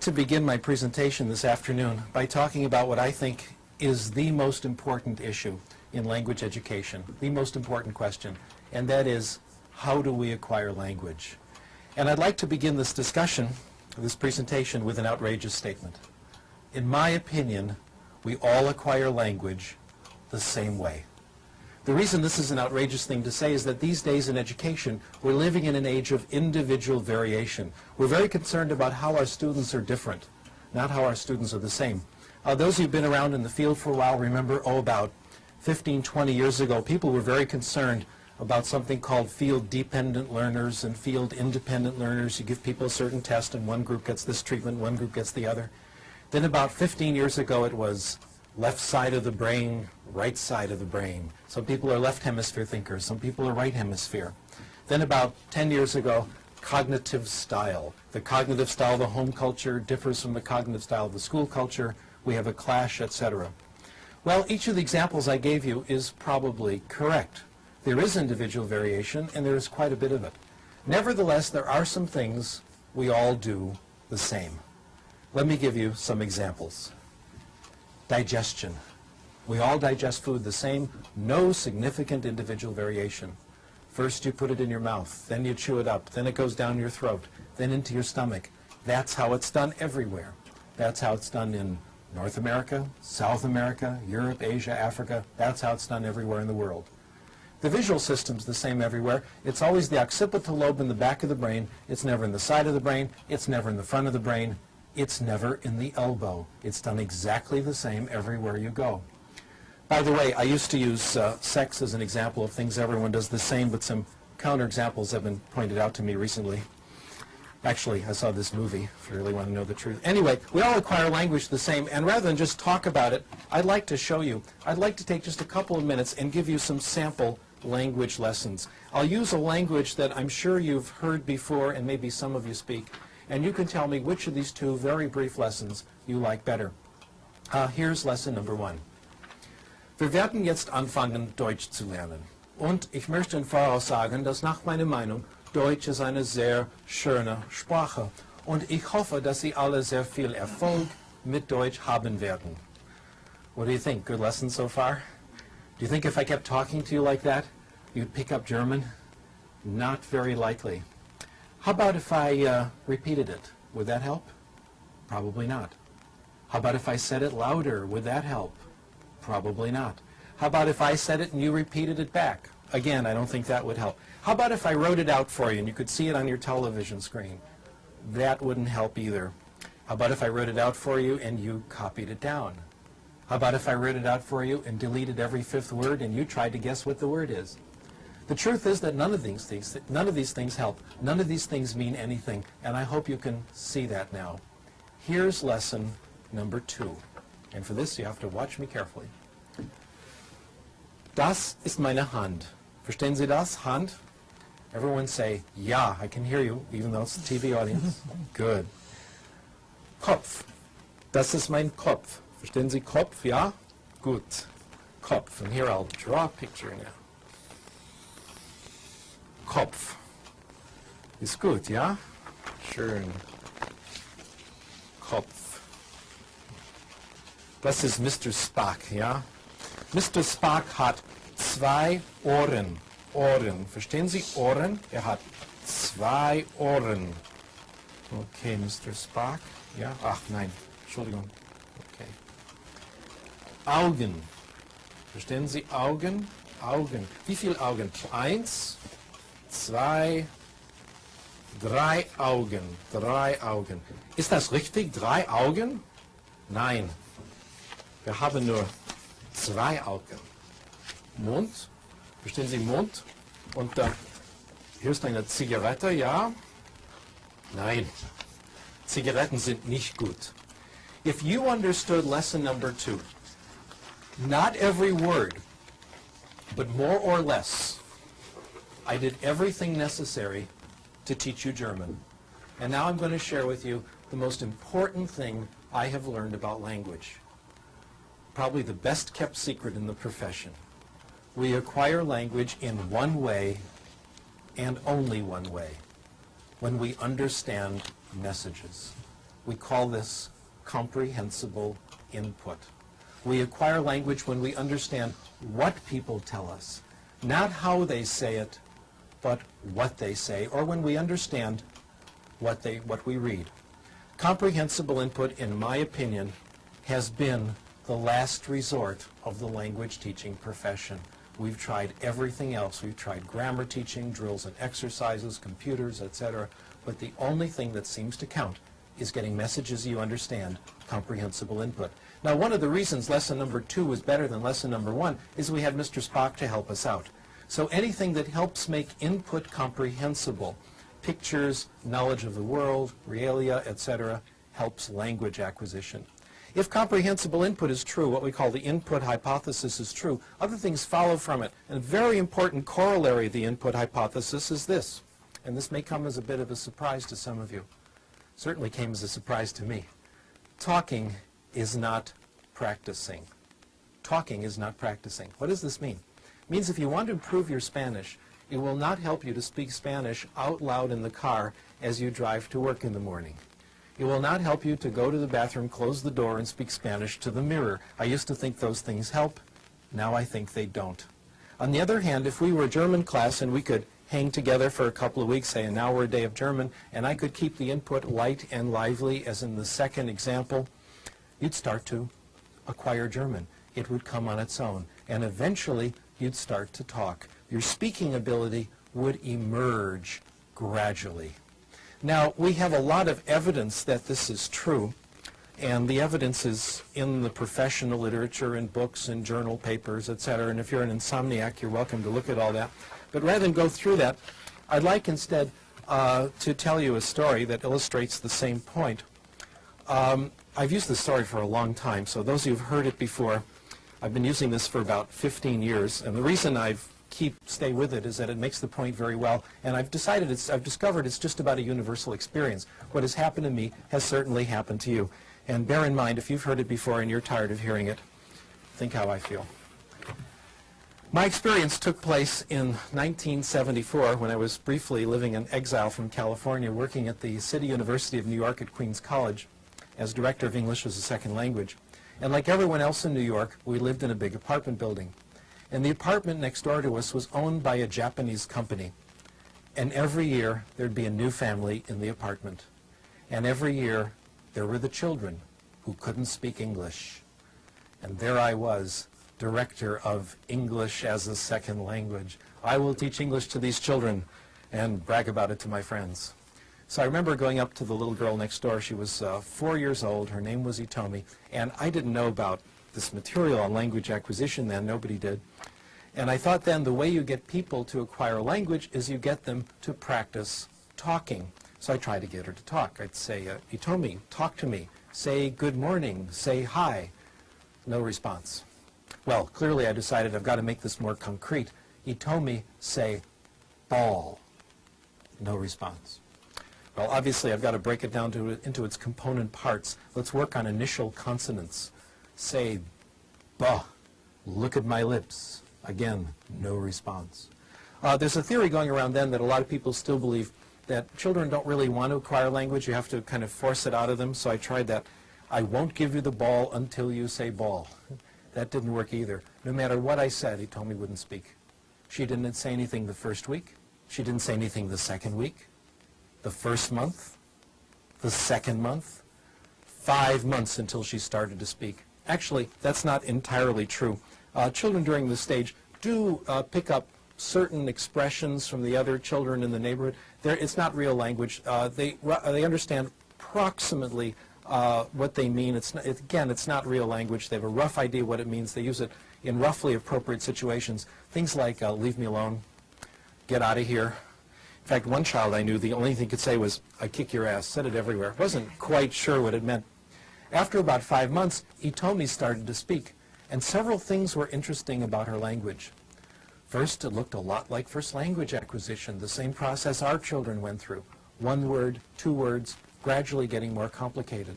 to begin my presentation this afternoon by talking about what I think is the most important issue in language education, the most important question, and that is, how do we acquire language? And I'd like to begin this discussion, this presentation, with an outrageous statement. In my opinion, we all acquire language the same way. The reason this is an outrageous thing to say is that these days in education, we're living in an age of individual variation. We're very concerned about how our students are different, not how our students are the same. Those who've been around in the field for a while remember, about 15, 20 years ago, people were very concerned about something called field-dependent learners and field-independent learners. You give people a certain test and one group gets this treatment, one group gets the other. Then about 15 years ago it was left side of the brain, right side of the brain. Some people are left hemisphere thinkers, some people are right hemisphere. Then about 10 years ago, cognitive style. The cognitive style of the home culture differs from the cognitive style of the school culture. We have a clash, etc. Well, each of the examples I gave you is probably correct. There is individual variation, and there is quite a bit of it. Nevertheless, there are some things we all do the same. Let me give you some examples. Digestion. We all digest food the same, no significant individual variation. First you put it in your mouth, then you chew it up, then it goes down your throat, then into your stomach. That's how it's done everywhere. That's how it's done in North America, South America, Europe, Asia, Africa. That's how it's done everywhere in the world. The visual system's the same everywhere. It's always the occipital lobe in the back of the brain. It's never in the side of the brain. It's never in the front of the brain. It's never in the elbow. It's done exactly the same everywhere you go. By the way, I used to use sex as an example of things everyone does the same, but some counterexamples have been pointed out to me recently. Actually, I saw this movie, if you really want to know the truth. Anyway, we all acquire language the same, and rather than just talk about it, I'd like to show you. I'd like to take just a couple of minutes and give you some sample language lessons. I'll use a language that I'm sure you've heard before, and maybe some of you speak, and you can tell me which of these two very brief lessons you like better. Here's lesson number 1. Wir werden jetzt anfangen, Deutsch zu lernen. Und ich möchte im Voraus sagen, dass nach meiner Meinung Deutsch ist eine sehr schöne Sprache. Und ich hoffe, dass Sie alle sehr viel Erfolg mit Deutsch haben werden. What do you think? Good lesson so far? Do you think if I kept talking to you like that, you'd pick up German? Not very likely. How about if I repeated it? Would that help? Probably not. How about if I said it louder? Would that help? Probably not. How about if I said it and you repeated it back? Again, I don't think that would help. How about if I wrote it out for you and you could see it on your television screen? That wouldn't help either. How about if I wrote it out for you and you copied it down? How about if I wrote it out for you and deleted every 5th word and you tried to guess what the word is? The truth is that none of these things help. None of these things mean anything, and I hope you can see that now. Here's lesson number 2. And for this, you have to watch me carefully. Das ist meine Hand. Verstehen Sie das? Hand? Everyone say, ja, I can hear you, even though it's a TV audience. Good. Kopf. Das ist mein Kopf. Verstehen Sie Kopf? Ja? Gut. Kopf. And here I'll draw a picture now. Kopf. Ist gut, ja? Schön. Kopf. Das ist Mr. Spock, ja? Mr. Spock hat 2 Ohren. Ohren. Verstehen Sie Ohren? Er hat 2 Ohren. Okay, Mr. Spock. Ja? Ach, nein. Entschuldigung. Okay. Augen. Verstehen Sie Augen? Augen. Wie viele Augen? 1, 2, 3 Augen. 3 Augen. Ist das richtig? 3 Augen? Nein. Wir haben nur 2 Augen. Mund. Verstehen Sie Mund? Und hier ist eine Zigarette, ja? Nein. Zigaretten sind nicht gut. If you understood lesson number 2, not every word, but more or less, I did everything necessary to teach you German. And now I'm going to share with you the most important thing I have learned about language. Probably the best kept secret in the profession. We acquire language in one way and only one way, when we understand messages. We call this comprehensible input. We acquire language when we understand what people tell us, not how they say it, but what they say, or when we understand what we read. Comprehensible input, in my opinion, has been the last resort of the language teaching profession. We've tried everything else. We've tried grammar teaching, drills and exercises, computers, etc. But the only thing that seems to count is getting messages you understand, comprehensible input. Now, one of the reasons lesson number 2 was better than lesson number 1 is we had Mr. Spock to help us out. So anything that helps make input comprehensible, pictures, knowledge of the world, realia, etc., helps language acquisition. If comprehensible input is true, what we call the input hypothesis is true, other things follow from it. And a very important corollary of the input hypothesis is this, and this may come as a bit of a surprise to some of you. Certainly came as a surprise to me. Talking is not practicing. Talking is not practicing. What does this mean? It means if you want to improve your Spanish, it will not help you to speak Spanish out loud in the car as you drive to work in the morning. It will not help you to go to the bathroom, close the door, and speak Spanish to the mirror. I used to think those things help. Now I think they don't. On the other hand, if we were a German class and we could hang together for a couple of weeks, say an hour a day of German, and I could keep the input light and lively, as in the second example, you'd start to acquire German. It would come on its own. And eventually, you'd start to talk. Your speaking ability would emerge gradually. Now, we have a lot of evidence that this is true, and the evidence is in the professional literature, in books, in journal papers, etc. And if you're an insomniac, you're welcome to look at all that. But rather than go through that, I'd like instead to tell you a story that illustrates the same point. I've used this story for a long time, so those of you who've heard it before, I've been using this for about 15 years, and the reason stay with it is that it makes the point very well, and I've discovered it's just about a universal experience. What has happened to me has certainly happened to you. And bear in mind, if you've heard it before and you're tired of hearing it, think how I feel. My experience took place in 1974 when I was briefly living in exile from California, working at the City University of New York at Queens College as Director of English as a Second Language. And like everyone else in New York, we lived in a big apartment building. And the apartment next door to us was owned by a Japanese company. And every year, there'd be a new family in the apartment. And every year, there were the children who couldn't speak English. And there I was, Director of English as a Second Language. I will teach English to these children and brag about it to my friends. So I remember going up to the little girl next door. She was 4 years old. Her name was Itomi. And I didn't know about this material on language acquisition then. Nobody did. And I thought then the way you get people to acquire language is you get them to practice talking. So I tried to get her to talk. I'd say, Itomi, talk to me. Say good morning. Say hi. No response. Well, clearly I decided I've got to make this more concrete. Itomi, say ball. No response. Well, obviously I've got to break it down into its component parts. Let's work on initial consonants. Say ba. Look at my lips. Again, no response. There's a theory going around then that a lot of people still believe that children don't really want to acquire language. You have to kind of force it out of them. So I tried that. I won't give you the ball until you say ball. That didn't work either. No matter what I said, Itomi wouldn't speak. She didn't say anything the first week. She didn't say anything the second week, the first month, the second month, 5 months until she started to speak. Actually, that's not entirely true. Children during this stage do pick up certain expressions from the other children in the neighborhood. It's not real language. They understand approximately what they mean. It's not real language. They have a rough idea what it means. They use it in roughly appropriate situations. Things like, leave me alone, get out of here. In fact, one child I knew, the only thing he could say was, I kick your ass, said it everywhere. Wasn't quite sure what it meant. After about 5 months, Itomi started to speak, and several things were interesting about her language. First, it looked a lot like first language acquisition, the same process our children went through. 1 word, 2 words, gradually getting more complicated.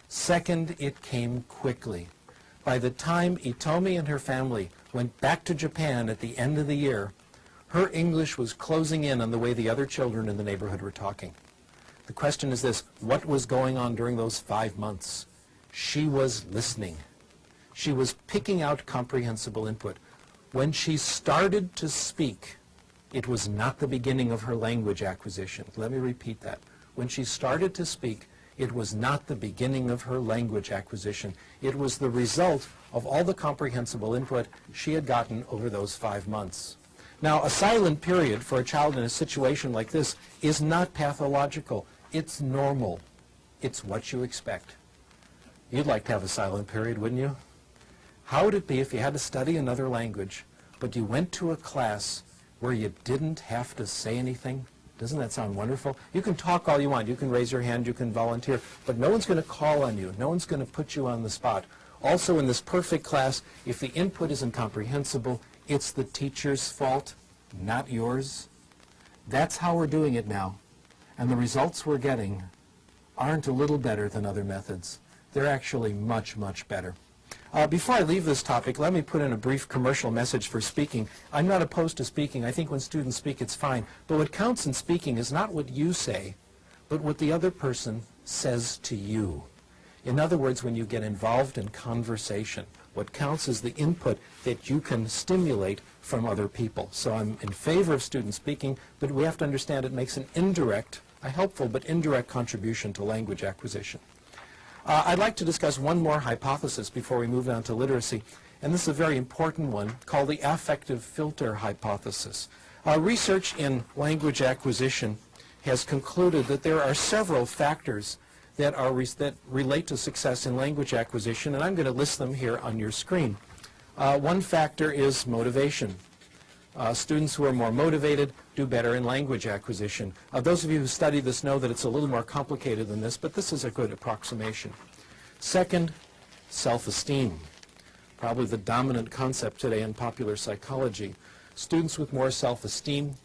Second, it came quickly. By the time Itomi and her family went back to Japan at the end of the year, her English was closing in on the way the other children in the neighborhood were talking. The question is this: what was going on during those 5 months? She was listening. She was picking out comprehensible input. When she started to speak, it was not the beginning of her language acquisition. Let me repeat that. When she started to speak, it was not the beginning of her language acquisition. It was the result of all the comprehensible input she had gotten over those 5 months. Now, a silent period for a child in a situation like this is not pathological. It's normal. It's what you expect. You'd like to have a silent period, wouldn't you? How would it be if you had to study another language, but you went to a class where you didn't have to say anything? Doesn't that sound wonderful? You can talk all you want. You can raise your hand. You can volunteer. But no one's going to call on you. No one's going to put you on the spot. Also, in this perfect class, if the input isn't comprehensible, it's the teacher's fault, not yours. That's how we're doing it now. And the results we're getting aren't a little better than other methods. They're actually much, much better. Before I leave this topic, let me put in a brief commercial message for speaking. I'm not opposed to speaking. I think when students speak, it's fine. But what counts in speaking is not what you say, but what the other person says to you. In other words, when you get involved in conversation, what counts is the input that you can stimulate from other people. So I'm in favor of student speaking, but we have to understand it makes an indirect, a helpful but indirect contribution to language acquisition. I'd like to discuss one more hypothesis before we move on to literacy, and this is a very important one called the affective filter hypothesis. Research in language acquisition has concluded that there are several factors that relate to success in language acquisition, and I'm going to list them here on your screen. One factor is motivation. Students who are more motivated do better in language acquisition. Those of you who study this know that it's a little more complicated than this, but this is a good approximation. Second, self-esteem. Probably the dominant concept today in popular psychology. Students with more self-esteem,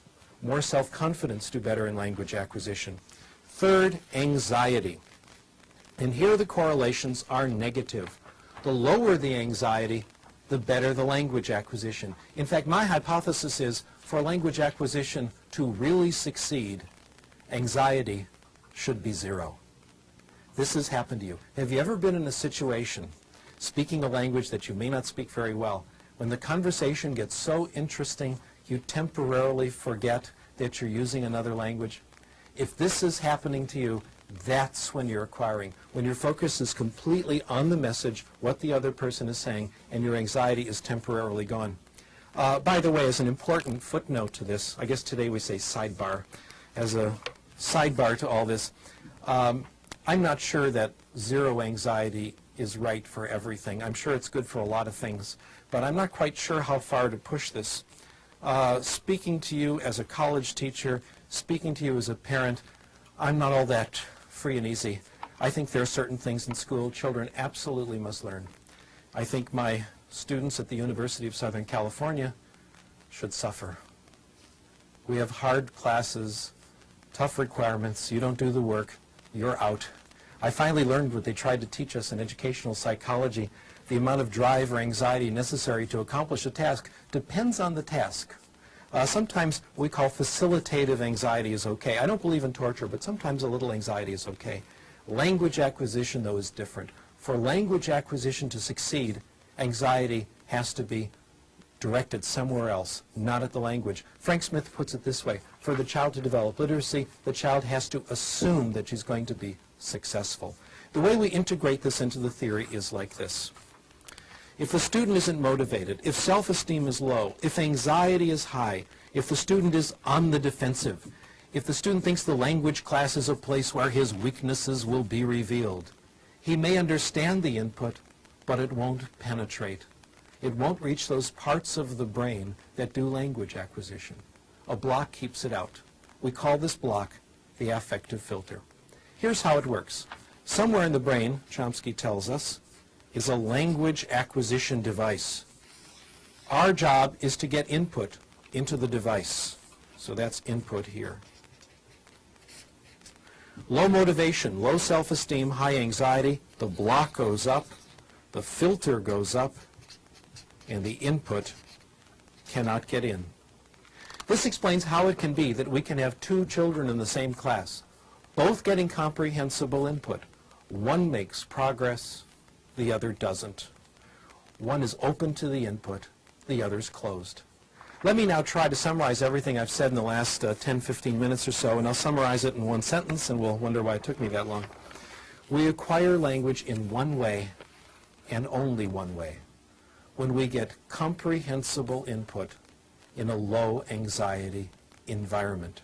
more self-confidence do better in language acquisition. Third, anxiety. And here the correlations are negative. The lower the anxiety, the better the language acquisition. In fact, my hypothesis is for language acquisition to really succeed, anxiety should be 0. This has happened to you. Have you ever been in a situation, speaking a language that you may not speak very well, when the conversation gets so interesting, you temporarily forget that you're using another language? If this is happening to you, that's when you're acquiring. When your focus is completely on the message, what the other person is saying, and your anxiety is temporarily gone. By the way, as an important footnote to this, I guess today we say sidebar, as a sidebar to all this, I'm not sure that 0 anxiety is right for everything. I'm sure it's good for a lot of things, but I'm not quite sure how far to push this. Speaking to you as a college teacher, speaking to you as a parent, I'm not all that free and easy. I think there are certain things in school children absolutely must learn. I think my students at the University of Southern California should suffer. We have hard classes, tough requirements. You don't do the work, you're out. I finally learned what they tried to teach us in educational psychology. The amount of drive or anxiety necessary to accomplish a task depends on the task. Sometimes we call facilitative anxiety is okay. I don't believe in torture, but sometimes a little anxiety is okay. Language acquisition, though, is different. For language acquisition to succeed, anxiety has to be directed somewhere else, not at the language. Frank Smith puts it this way: for the child to develop literacy, the child has to assume that she's going to be successful. The way we integrate this into the theory is like this. If the student isn't motivated, if self-esteem is low, if anxiety is high, if the student is on the defensive, if the student thinks the language class is a place where his weaknesses will be revealed, he may understand the input, but it won't penetrate. It won't reach those parts of the brain that do language acquisition. A block keeps it out. We call this block the affective filter. Here's how it works. Somewhere in the brain, Chomsky tells us, is a language acquisition device. Our job is to get input into the device. So that's input here. Low motivation, low self-esteem, high anxiety, the block goes up, the filter goes up, and the input cannot get in. This explains how it can be that we can have 2 children in the same class. both getting comprehensible input. One makes progress, the other doesn't. One is open to the input, the other's closed. Let me now try to summarize everything I've said in the last 10, 15 minutes or so, and I'll summarize it in one sentence, and we'll wonder why it took me that long. We acquire language in one way, and only one way, when we get comprehensible input in a low anxiety environment.